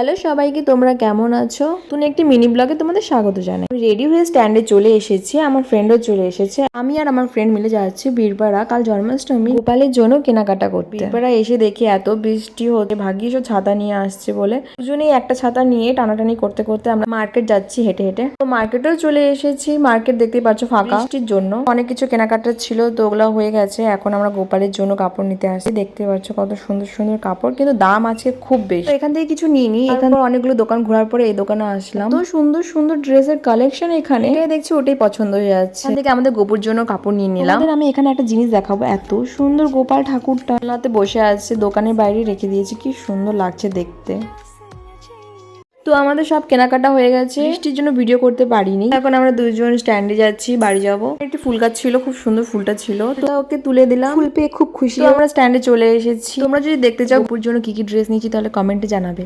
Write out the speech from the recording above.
Hello সবাইকে, তোমরা কেমন আছো? তুমি একটি মিনি ব্লগে তোমাদের স্বাগত জানাই। আমি রেডি হয়ে স্ট্যান্ডে চলে এসেছি, আমার ফ্রেন্ডও চলে এসেছে। আমি আর আমার ফ্রেন্ড মিলে যাচ্ছি বীরপাড়া, কাল জন্মাষ্টমী গোপালের জন্য কেনাকাটা করতে। বীরপাড়া এসে দেখি এত বৃষ্টি হতে, ভাগ্যিস ও ছাতা নিয়ে আসছে বলে দুজনেই একটা ছাতা নিয়ে টানাটানি করতে করতে আমরা মার্কেট যাচ্ছি হেঁটে হেঁটে। তো মার্কেটেও চলে এসেছি। মার্কেট দেখতেই পাচ্ছ ফাঁকা, বৃষ্টির জন্য অনেক কিছু কেনাকাটা ছিল, তো ওগুলো হয়ে গেছে। এখন আমরা গোপালের জন্য কাপড় নিতে আসছি। দেখতে পাচ্ছ কত সুন্দর সুন্দর কাপড়, কিন্তু দাম আজকে খুব বেশি। এখান থেকে কিছু নিইনি, এখানে অনেকগুলো দোকান ঘোরার পরে এই দোকানে আসলাম। তো সুন্দর সুন্দর ড্রেসের কালেকশন এখানে, এটাই দেখছি ওটাই পছন্দ হয়ে যাচ্ছে। এখান থেকে আমাদের গোপুর জন্য কাপড় নিয়ে নিলাম। আমি এখানে একটা জিনিস দেখাবো, এত সুন্দর গোপাল ঠাকুরটা হাতে বসে আছে, দোকানের বাইরে রেখে দিয়েছি, কি সুন্দর লাগছে দেখতে। তো আমাদের সব কেনাকাটা হয়ে গেছে, বৃষ্টির জন্য ভিডিও করতে পারিনি। এখন আমরা দুজন স্ট্যান্ডে যাচ্ছি, বাড়ি যাবো। একটি ফুল গাছ ছিল, খুব সুন্দর ফুলটা ছিল, তো ওকে তুলে দিলাম। ফুল পেয়ে খুব খুশি। আমরা স্ট্যান্ডে চলে এসেছি। তোমরা যদি দেখতে চাও গোপুর জন্য কি কি ড্রেস নিয়েছি তাহলে কমেন্টে জানাবে।